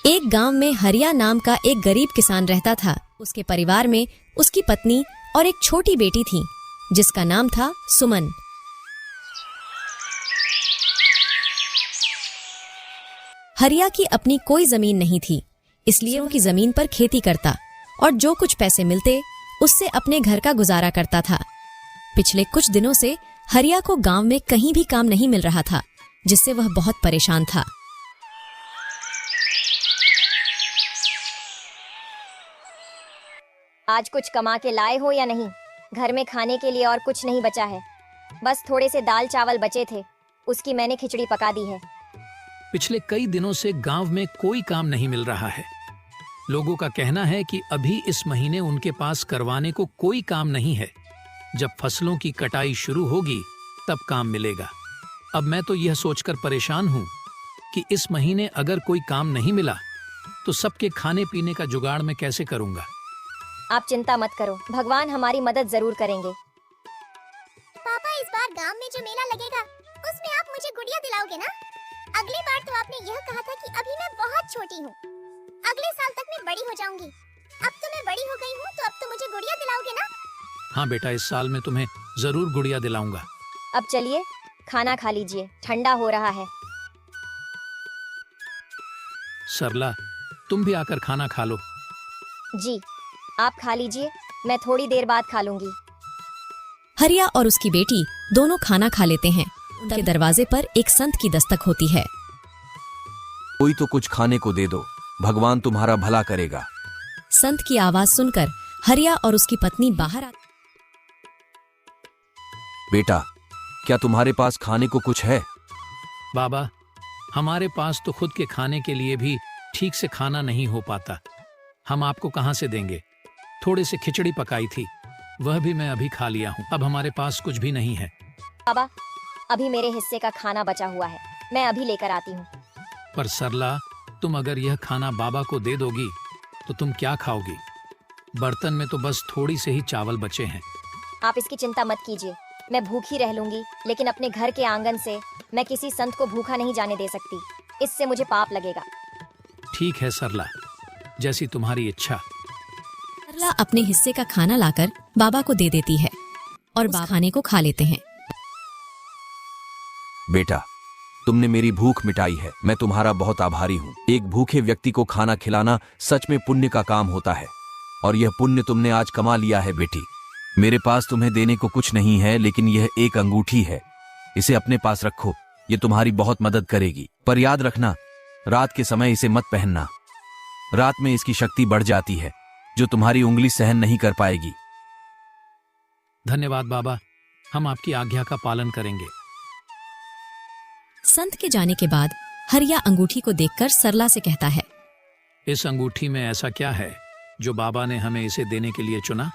एक गांव में हरिया नाम का एक गरीब किसान रहता था। उसके परिवार में उसकी पत्नी और एक छोटी बेटी थी जिसका नाम था सुमन। हरिया की अपनी कोई जमीन नहीं थी, इसलिए उनकी जमीन पर खेती करता और जो कुछ पैसे मिलते उससे अपने घर का गुजारा करता था। पिछले कुछ दिनों से हरिया को गांव में कहीं भी काम नहीं मिल रहा था, जिससे वह बहुत परेशान था। आज कुछ कमा के लाए हो या नहीं? घर में खाने के लिए और कुछ नहीं बचा है। बस थोड़े से दाल चावल बचे थे, उसकी मैंने खिचड़ी पका दी है। पिछले कई दिनों से गांव में कोई काम नहीं मिल रहा है। लोगों का कहना है कि अभी इस महीने उनके पास करवाने को कोई काम नहीं है। जब फसलों की कटाई शुरू होगी तब काम मिलेगा। अब मैं तो यह सोचकर परेशान हूँ कि इस महीने अगर कोई काम नहीं मिला तो सबके खाने पीने का जुगाड़ मैं कैसे करूँगा। आप चिंता मत करो, भगवान हमारी मदद जरूर करेंगे। पापा, इस बार गांव में जो मेला लगेगा उसमें आप मुझे गुड़िया दिलाओगे ना? अगली बार तो आपने यह कहा था कि अभी मैं बहुत छोटी हूँ, अगले साल तक मैं बड़ी हो जाऊंगी। अब तो मैं बड़ी हो गई हूँ, तो अब तो मुझे गुड़िया दिलाओगे ना? हाँ बेटा, इस साल मैं तुम्हें जरूर गुड़िया दिलाऊंगा। अब चलिए खाना खा लीजिए, ठंडा हो रहा है। सरला, तुम भी आकर खाना खा लो। जी, आप खा लीजिए, मैं थोड़ी देर बाद खा लूंगी। हरिया और उसकी बेटी दोनों खाना खा लेते हैं। उनके दरवाजे पर एक संत की दस्तक होती है। कोई तो कुछ खाने को दे दो, भगवान तुम्हारा भला करेगा। संत की आवाज सुनकर हरिया और उसकी पत्नी बाहर आती। बेटा, क्या तुम्हारे पास खाने को कुछ है? बाबा, हमारे पास तो खुद के खाने के लिए भी ठीक से खाना नहीं हो पाता। हम आपको कहाँ से देंगे? थोड़े से खिचड़ी पकाई थी, वह भी मैं अभी खा लिया हूँ। अब हमारे पास कुछ भी नहीं है। बाबा, अभी मेरे हिस्से का खाना बचा हुआ है, मैं अभी लेकर आती हूँ। पर सरला, तुम अगर यह खाना बाबा को दे दोगी तो तुम क्या खाओगी? बर्तन में तो बस थोड़ी से ही चावल बचे हैं। आप इसकी चिंता मत कीजिए, मैं भूखी रह लूंगी, लेकिन अपने घर के आंगन से मैं किसी संत को भूखा नहीं जाने दे सकती। इससे मुझे पाप लगेगा। ठीक है सरला, जैसी तुम्हारी इच्छा। सरला अपने हिस्से का खाना लाकर बाबा को दे देती है और बाबा खाने को खा लेते हैं। बेटा, तुमने मेरी भूख मिटाई है, मैं तुम्हारा बहुत आभारी हूँ। एक भूखे व्यक्ति को खाना खिलाना सच में पुण्य का काम होता है, और यह पुण्य तुमने आज कमा लिया है बेटी। मेरे पास तुम्हें देने को कुछ नहीं है, लेकिन यह एक अंगूठी है, इसे अपने पास रखो, ये तुम्हारी बहुत मदद करेगी। पर याद रखना, रात के समय इसे मत पहनना, रात में इसकी शक्ति बढ़ जाती है जो तुम्हारी उंगली सहन नहीं कर पाएगी। धन्यवाद बाबा, हम आपकी आज्ञा का पालन करेंगे। संत के जाने के बाद हरिया अंगूठी को देखकर सरला से कहता है, इस अंगूठी में ऐसा क्या है जो बाबा ने हमें इसे देने के लिए चुना?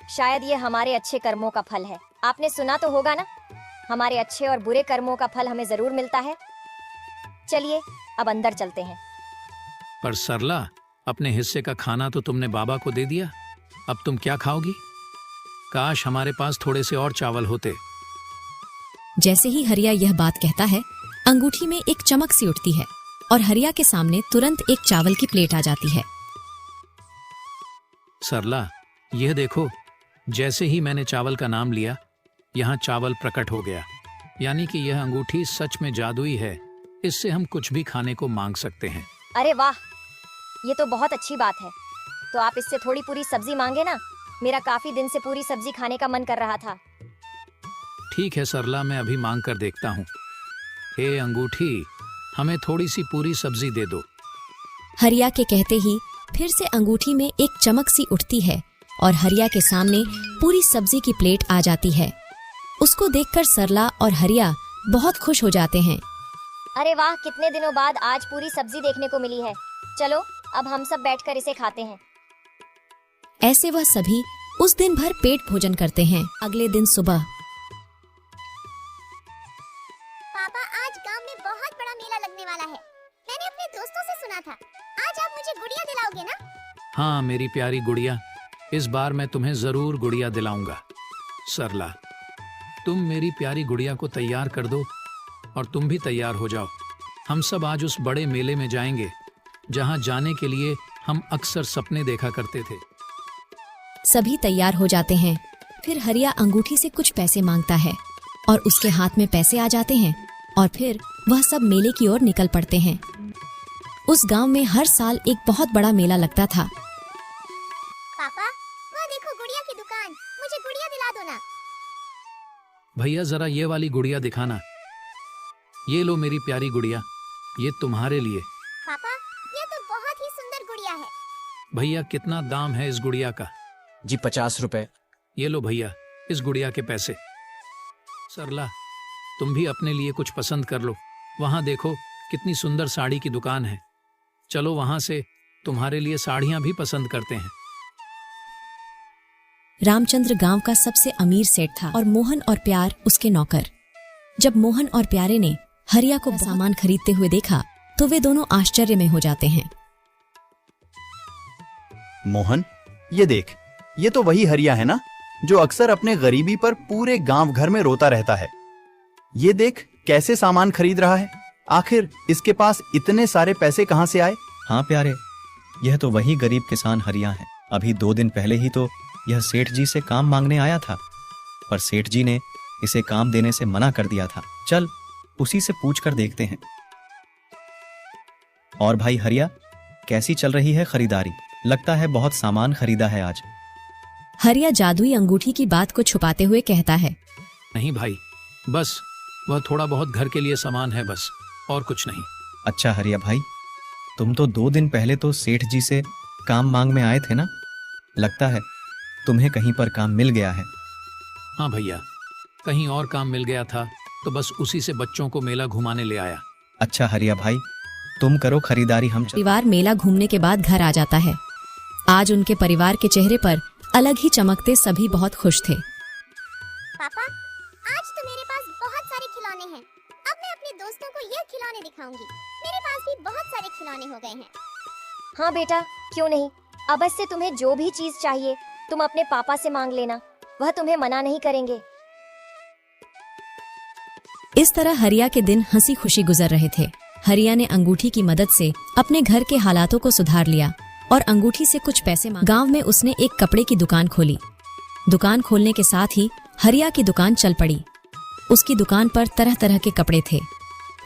शायद ये हमारे अच्छे कर्मों का फल है। आपने सुना तो होगा ना, हमारे अच्छे और बुरे कर्मों का फल हमें जरूर मिलता है। चलिए अब अंदर चलते हैं। पर सरला, अपने हिस्से का खाना तो तुमने बाबा को दे दिया, अब तुम क्या खाओगी? काश हमारे पास थोड़े से और चावल होते। जैसे ही हरिया यह बात कहता है, अंगूठी में एक चमक सी उठती है और हरिया के सामने तुरंत एक चावल की प्लेट आ जाती है। सरला, यह देखो, जैसे ही मैंने चावल का नाम लिया, यहाँ चावल प्रकट हो गया। यानी कि यह अंगूठी सच में जादुई है, इससे हम कुछ भी खाने को मांग सकते हैं। अरे वाह, ये तो बहुत अच्छी बात है। तो आप इससे थोड़ी पूरी सब्जी मांगे ना, मेरा काफी दिन से पूरी सब्जी खाने का मन कर रहा था। ठीक है सरला, मैं अभी मांग कर देखता हूँ। हे अंगूठी, हमें थोड़ी सी पूरी सब्जी दे दो। हरिया के कहते ही फिर से अंगूठी में एक चमक सी उठती है और हरिया के सामने पूरी सब्जी की प्लेट आ जाती है। उसको देखकर सरला और हरिया बहुत खुश हो जाते हैं। अरे वाह, कितने दिनों बाद आज पूरी सब्जी देखने को मिली है। चलो अब हम सब बैठकर इसे खाते हैं। ऐसे वह सभी उस दिन भर पेट भोजन करते हैं। अगले दिन सुबह, पापा, आज गांव में बहुत बड़ा मेला लगने वाला है। मैंने अपने दोस्तों से सुना था। आज आप मुझे गुड़िया दिलाओगे ना? हाँ मेरी प्यारी गुड़िया, इस बार मैं तुम्हें जरूर गुड़िया दिलाऊंगा। सरला, तुम मेरी प्यारी गुड़िया को तैयार कर दो और तुम भी तैयार हो जाओ। हम सब आज उस बड़े मेले में जाएंगे जहां जाने के लिए हम अक्सर सपने देखा करते थे। सभी तैयार हो जाते हैं। फिर हरिया अंगूठी से कुछ पैसे मांगता है और उसके हाथ में पैसे आ जाते हैं और फिर वह सब मेले की ओर निकल पड़ते हैं। उस गांव में हर साल एक बहुत बड़ा मेला लगता था। पापा, वह देखो गुड़िया की दुकान, मुझे गुड़िया दिला दो ना। भैया जरा ये वाली गुड़िया दिखाना। ये लो मेरी प्यारी गुड़िया, ये तुम्हारे लिए। पापा, यह तो बहुत ही सुंदर गुड़िया है। भैया कितना दाम है इस गुड़िया का? जी 50 रुपए। ये लो भैया इस गुड़िया के पैसे। सरला, तुम भी अपने लिए कुछ पसंद कर लो। वहां देखो कितनी सुंदर साड़ी की दुकान है। चलो वहां से तुम्हारे लिए साड़ियां भी पसंद करते हैं। रामचंद्र गांव का सबसे अमीर सेठ था और मोहन और प्यार उसके नौकर। जब मोहन और प्यारे ने हरिया को सामान खरीदते हुए देखा तो वे दोनों आश्चर्य में हो जाते हैं। मोहन, ये देख, ये तो वही हरिया है ना जो अक्सर अपने गरीबी पर पूरे गांव भर में रोता रहता है। ये देख कैसे सामान खरीद रहा है। आखिर इसके पास इतने सारे पैसे कहां से आए? हाँ प्यारे, यह तो वही गरीब किसान हरिया है। अभी 2 दिन पहले ही तो यह सेठ जी से काम मांगने आया था, पर सेठ जी ने इसे काम देने से मना कर दिया था। चल उसी से पूछ कर देखते हैं। और भाई हरिया, कैसी चल रही है खरीदारी? लगता है बहुत सामान खरीदा है आज। हरिया जादुई अंगूठी की बात को छुपाते हुए कहता है। नहीं भाई, बस वह थोड़ा बहुत घर के लिए सामान है, बस और कुछ नहीं। अच्छा हरिया भाई, तुम तो 2 दिन पहले तो सेठ जी से काम मांग में आए थे ना? लगता है तुम्हें कहीं पर काम मिल गया है। हाँ भैया, कहीं और काम मिल गया था तो बस उसी से बच्चों को मेला घुमाने ले आया। अच्छा हरिया भाई, तुम करो खरीदारी, हम परिवार मेला घूमने के बाद घर आ जाता है। आज उनके परिवार के चेहरे पर अलग ही चमकते, सभी बहुत खुश थे। पापा, आज तो मेरे पास बहुत सारे खिलौने हैं। अब मैं अपने दोस्तों को यह खिलौने दिखाऊंगी। मेरे पास भी बहुत सारे खिलौने हो गए हैं। हाँ बेटा, क्यों नहीं। अब से तुम्हें जो भी चीज चाहिए तुम अपने पापा से मांग लेना, वह तुम्हें मना नहीं करेंगे। इस तरह हरिया के दिन हंसी खुशी गुजर रहे थे। हरिया ने अंगूठी की मदद से अपने घर के हालातों को सुधार लिया और अंगूठी से कुछ पैसे मांगे। गांव में उसने एक कपड़े की दुकान खोली। दुकान खोलने के साथ ही हरिया की दुकान चल पड़ी। उसकी दुकान पर तरह तरह के कपड़े थे,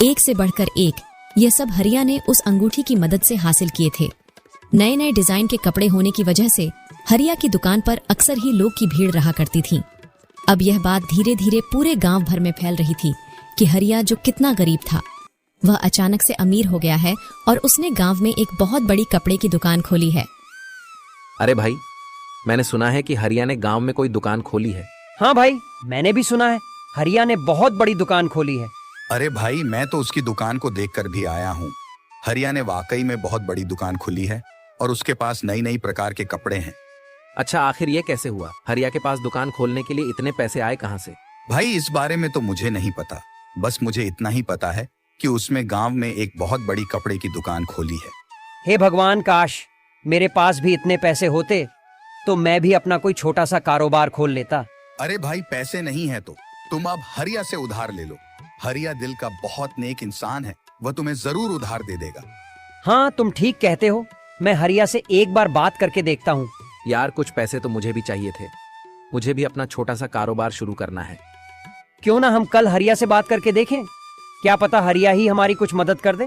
एक से बढ़कर एक। ये सब हरिया ने उस अंगूठी की मदद से हासिल किए थे। नए नए डिजाइन के कपड़े होने की वजह से हरिया की दुकान पर अक्सर ही लोग की भीड़ रहा करती थी। अब यह बात धीरे धीरे पूरे गांव भर में फैल रही थी कि हरिया, जो कितना गरीब था, वह अचानक से अमीर हो गया है और उसने गांव में एक बहुत बड़ी कपड़े की दुकान खोली है। अरे भाई, मैंने सुना है कि हरिया ने गांव में कोई दुकान खोली है। हाँ भाई, मैंने भी सुना है हरिया ने बहुत बड़ी दुकान खोली है। अरे भाई, मैं तो उसकी दुकान को देखकर भी आया हूँ। हरिया ने वाकई में बहुत बड़ी दुकान खोली है और उसके पास नई नई प्रकार के कपड़े हैं। अच्छा, आखिर ये कैसे हुआ? हरिया के पास दुकान खोलने के लिए इतने पैसे आए कहां से? भाई, इस बारे में तो मुझे नहीं पता। बस मुझे इतना ही पता है कि उसमें गांव में एक बहुत बड़ी कपड़े की दुकान खोली है। हे भगवान, काश मेरे पास भी इतने पैसे होते तो मैं भी अपना कोई छोटा सा कारोबार खोल लेता। अरे भाई, पैसे नहीं है तो तुम अब हरिया से उधार ले लो। हरिया दिल का बहुत नेक इंसान है, वह तुम्हें जरूर उधार दे देगा। हाँ, तुम ठीक कहते हो। मैं हरिया से एक बार बात करके देखता हूँ। यार, कुछ पैसे तो मुझे भी चाहिए थे। मुझे भी अपना छोटा सा कारोबार शुरू करना है। क्यों ना हम कल हरिया से बात करके देखें? क्या पता हरिया ही हमारी कुछ मदद कर दे।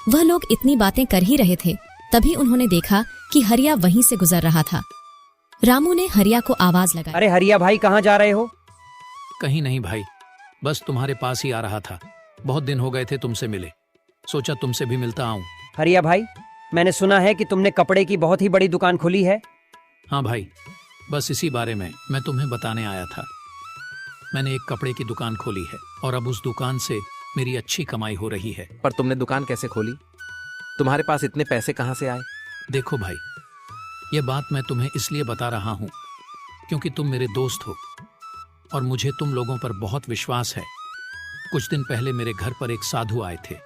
वह लोग इतनी बातें कर ही रहे थे, तभी उन्होंने देखा कि हरिया वहीं से गुजर रहा था। रामू ने हरिया को आवाज लगाई। अरे हरिया भाई, कहाँ जा रहे हो? कहीं नहीं भाई, बस तुम्हारे पास ही आ रहा था। बहुत दिन हो गए थे तुमसे मिले, सोचा तुमसे भी मिलता आऊं। हरिया भाई, मैंने सुना है कि तुमने कपड़े की बहुत ही बड़ी दुकान खोली है। हाँ भाई, बस इसी बारे में मैं तुम्हें बताने आया था। मैंने एक कपड़े की दुकान खोली है और अब उस दुकान से मेरी अच्छी कमाई हो रही है। पर तुमने दुकान कैसे खोली? तुम्हारे पास इतने पैसे कहां से आए? देखो भाई, ये बात मैं तुम्हें इसलिए बता रहा हूँ क्योंकि तुम मेरे दोस्त हो और मुझे तुम लोगों पर बहुत विश्वास है। कुछ दिन पहले मेरे घर पर एक साधु आए थे।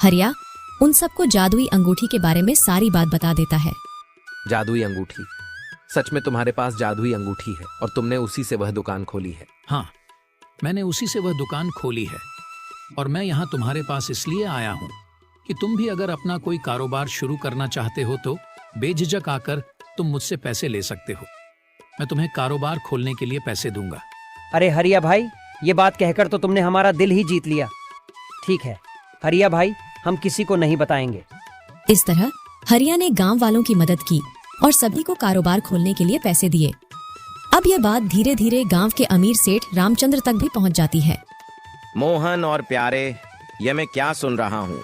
हरिया उन सबको जादुई अंगूठी के बारे में सारी बात बता देता है। जादुई अंगूठी? सच में तुम्हारे पास जादुई अंगूठी है और तुमने उसी से वह दुकान खोली है? हाँ, मैंने उसी से वह दुकान खोली है और मैं यहाँ तुम्हारे पास इसलिए आया हूँ कि तुम भी अगर अपना कोई कारोबार शुरू करना चाहते हो तो बेझिझक आकर तुम मुझसे पैसे ले सकते हो। मैं तुम्हें कारोबार खोलने के लिए पैसे दूंगा। अरे हरिया भाई, ये बात कहकर तो तुमने हमारा दिल ही जीत लिया। ठीक है हरिया भाई, हम किसी को नहीं बताएंगे। इस तरह हरिया ने गांव वालों की मदद की और सभी को कारोबार खोलने के लिए पैसे दिए। अब यह बात धीरे धीरे गांव के अमीर सेठ रामचंद्र तक भी पहुंच जाती है। मोहन और प्यारे, ये मैं क्या सुन रहा हूँ?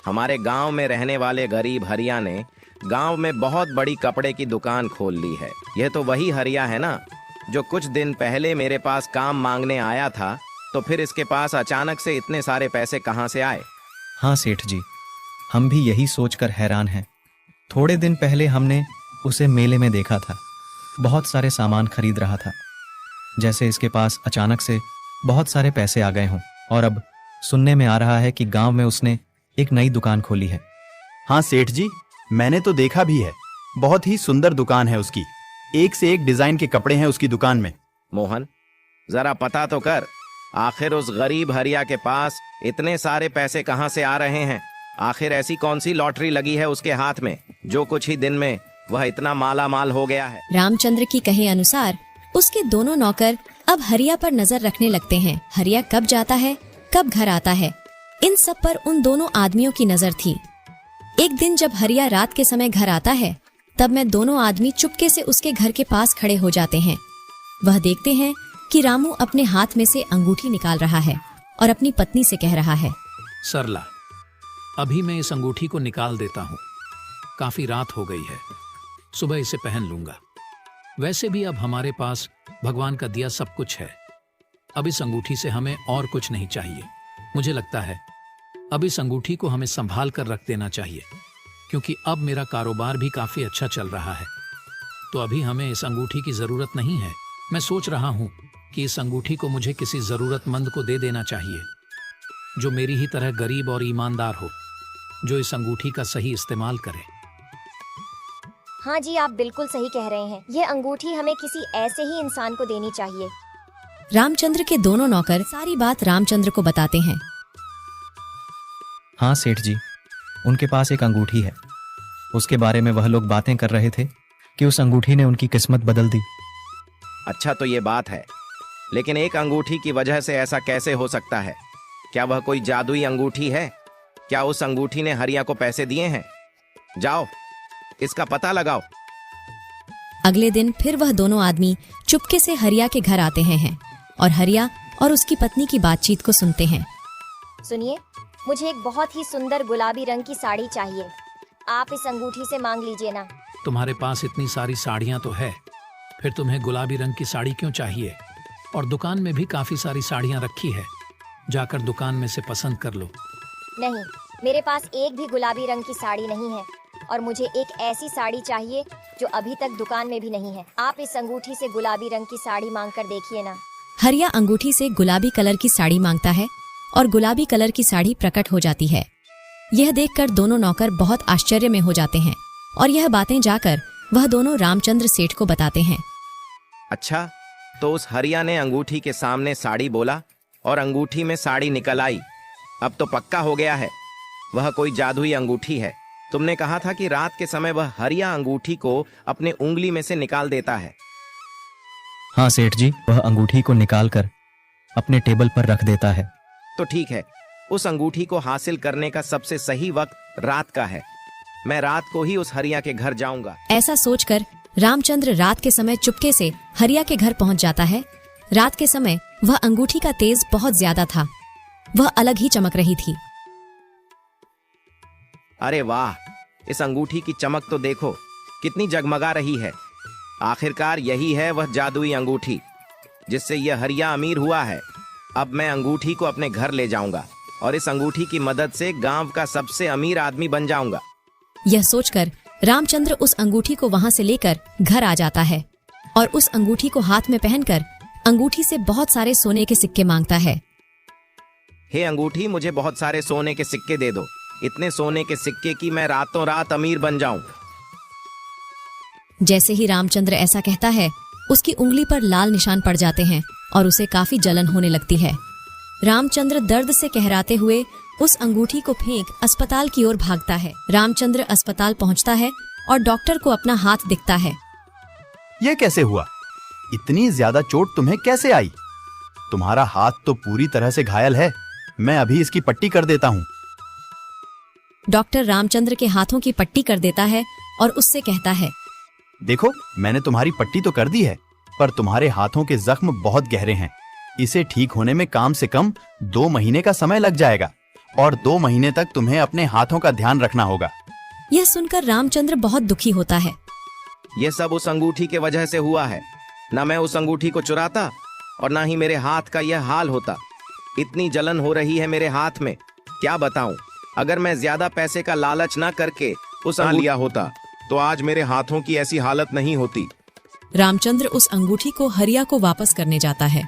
हमारे गांव में रहने वाले गरीब हरिया ने गांव में बहुत बड़ी कपड़े की दुकान खोल ली है। यह तो वही हरिया है ना जो कुछ दिन पहले मेरे पास काम मांगने आया था। तो फिर इसके पास अचानक से इतने सारे पैसे कहाँ से आए? हाँ सेठ जी, हम भी यही सोचकर हैरान हैं। थोड़े दिन पहले हमने उसे मेले में देखा था, बहुत सारे सामान खरीद रहा था, जैसे इसके पास अचानक से बहुत सारे पैसे आ गए हों। और अब सुनने में आ रहा है कि गांव में उसने एक नई दुकान खोली है। हाँ सेठ जी, मैंने तो देखा भी है। बहुत ही सुंदर दुकान है उसकी, एक से एक डिजाइन के कपड़े हैं उसकी दुकान में। मोहन, जरा पता तो कर, आखिर उस गरीब हरिया के पास इतने सारे पैसे कहाँ से आ रहे हैं? आखिर ऐसी कौन सी लॉटरी लगी है उसके हाथ में जो कुछ ही दिन में वह इतना माला माल हो गया है? रामचंद्र की कहे अनुसार उसके दोनों नौकर अब हरिया पर नजर रखने लगते हैं। हरिया कब जाता है, कब घर आता है, इन सब पर उन दोनों आदमियों की नजर थी। एक दिन जब हरिया रात के समय घर आता है, तब में दोनों आदमी चुपके से उसके घर के पास खड़े हो जाते हैं। वह देखते हैं कि रामू अपने हाथ में से अंगूठी निकाल रहा है और अपनी पत्नी से कह रहा है, सरला, अभी मैं इस अंगूठी को निकाल देता हूँ। काफी रात हो गई है, सुबह इसे पहन लूंगा। वैसे भी अब हमारे पास भगवान का दिया सब कुछ है। अब इस अंगूठी से हमें और कुछ नहीं चाहिए। मुझे लगता है अब इस अंगूठी को हमें संभाल कर रख देना चाहिए, क्योंकि अब मेरा कारोबार भी काफी अच्छा चल रहा है। तो अभी हमें इस अंगूठी की जरूरत नहीं है। मैं सोच रहा हूँ कि इस अंगूठी को मुझे किसी जरूरतमंद को दे देना चाहिए, जो मेरी ही तरह गरीब और ईमानदार हो, जो इस अंगूठी का सही इस्तेमाल करे। हाँ जी, आप बिल्कुल सही कह रहे हैं। यह अंगूठी हमें किसी ऐसे ही इंसान को देनी चाहिए। रामचंद्र के दोनों नौकर सारी बात रामचंद्र को बताते हैं। हाँ सेठ जी, उनके पास एक अंगूठी है। उसके बारे में वह लोग बातें कर रहे थे कि उस अंगूठी ने उनकी किस्मत बदल दी। अच्छा, तो ये बात है, लेकिन एक अंगूठी की वजह से ऐसा कैसे हो सकता है? क्या वह कोई जादुई अंगूठी है? क्या उस अंगूठी ने हरिया को पैसे दिए हैं? जाओ, इसका पता लगाओ। अगले दिन फिर वह दोनों आदमी चुपके से हरिया के घर आते हैं और हरिया और उसकी पत्नी की बातचीत को सुनते हैं। सुनिए, मुझे एक बहुत ही सुंदर गुलाबी रंग की साड़ी चाहिए। आप इस अंगूठी से मांग लीजिए ना। तुम्हारे पास इतनी सारी साड़ियां तो है, फिर तुम्हें गुलाबी रंग की साड़ी क्यों चाहिए? और दुकान में भी काफी सारी साड़ियां रखी है, जाकर दुकान में से पसंद कर लो। नहीं, मेरे पास एक भी गुलाबी रंग की साड़ी नहीं है और मुझे एक ऐसी साड़ी चाहिए जो अभी तक दुकान में भी नहीं है। आप इस अंगूठी से गुलाबी रंग की साड़ी मांग कर देखिए ना। हरिया अंगूठी से गुलाबी कलर की साड़ी मांगता है और गुलाबी कलर की साड़ी प्रकट हो जाती है। यह देखकर दोनों नौकर बहुत आश्चर्य में हो जाते हैं और यह बातें जाकर वह दोनों रामचंद्र सेठ को बताते हैं। अच्छा, तो उस हरिया ने अंगूठी के सामने साड़ी बोला और अंगूठी में साड़ी निकल आई। अब तो पक्का हो गया है, वह कोई जादुई अंगूठी है। तुमने कहा था कि रात के समय वह हरिया अंगूठी को अपने उंगली में से निकाल देता है। हाँ सेठ जी, वह अंगूठी को निकालकर अपने टेबल पर रख देता है। तो ठीक है, उस अंगूठी को हासिल करने का सबसे सही वक्त रात का है। मैं रात को ही उस हरिया के घर जाऊंगा। ऐसा सोचकर रामचंद्र रात के समय चुपके से हरिया के घर पहुंच जाता है। रात के समय वह अंगूठी का तेज बहुत ज्यादा था, वह अलग ही चमक रही थी। अरे वाह, इस अंगूठी की चमक तो देखो, कितनी जगमगा रही है। आखिरकार यही है वह जादुई अंगूठी जिससे यह हरिया अमीर हुआ है। अब मैं अंगूठी को अपने घर ले जाऊंगा और इस अंगूठी की मदद से गांव का सबसे अमीर आदमी बन जाऊंगा। यह सोचकर रामचंद्र उस अंगूठी को वहां से लेकर घर आ जाता है और उस अंगूठी को हाथ में पहनकर अंगूठी से बहुत सारे सोने के सिक्के मांगता है। हे अंगूठी, मुझे बहुत सारे सोने के सिक्के दे दो, इतने सोने के सिक्के कि मैं रातों रात अमीर बन जाऊं। जैसे ही रामचंद्र ऐसा कहता है, उसकी उंगली पर लाल निशान पड़ जाते हैं और उसे काफी जलन होने लगती है। रामचंद्र दर्द से कहराते हुए उस अंगूठी को फेंक अस्पताल की ओर भागता है। रामचंद्र अस्पताल पहुंचता है और डॉक्टर को अपना हाथ दिखता है। यह कैसे हुआ? इतनी ज्यादा चोट तुम्हें कैसे आई? तुम्हारा हाथ तो पूरी तरह से घायल है। मैं अभी इसकी पट्टी कर देता हूँ। डॉक्टर रामचंद्र के हाथों की पट्टी कर देता है और उससे कहता है, देखो, मैंने तुम्हारी पट्टी तो कर दी है, पर तुम्हारे हाथों के जख्म बहुत गहरे हैं। इसे ठीक होने में कम से कम 2 महीने का समय लग जाएगा और 2 महीने तक तुम्हें अपने हाथों का ध्यान रखना होगा। यह सुनकर रामचंद्र बहुत दुखी होता है। यह सब उस अंगूठी के वजह से हुआ है। न मैं उस अंगूठी को चुराता और ना ही मेरे हाथ का यह हाल होता। इतनी जलन हो रही है मेरे हाथ में, क्या बताऊं। अगर मैं ज्यादा पैसे का लालच ना करके उस लिया होता तो आज मेरे हाथों की ऐसी हालत नहीं होती। रामचंद्र उस अंगूठी को हरिया को वापस करने जाता है।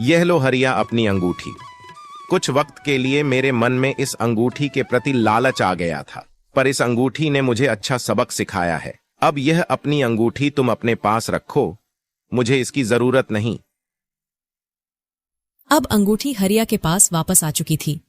यह लो हरिया अपनी अंगूठी। कुछ वक्त के लिए मेरे मन में इस अंगूठी के प्रति लालच आ गया था, पर इस अंगूठी ने मुझे अच्छा सबक सिखाया है। अब यह अपनी अंगूठी तुम अपने पास रखो, मुझे इसकी जरूरत नहीं। अब अंगूठी हरिया के पास वापस आ चुकी थी।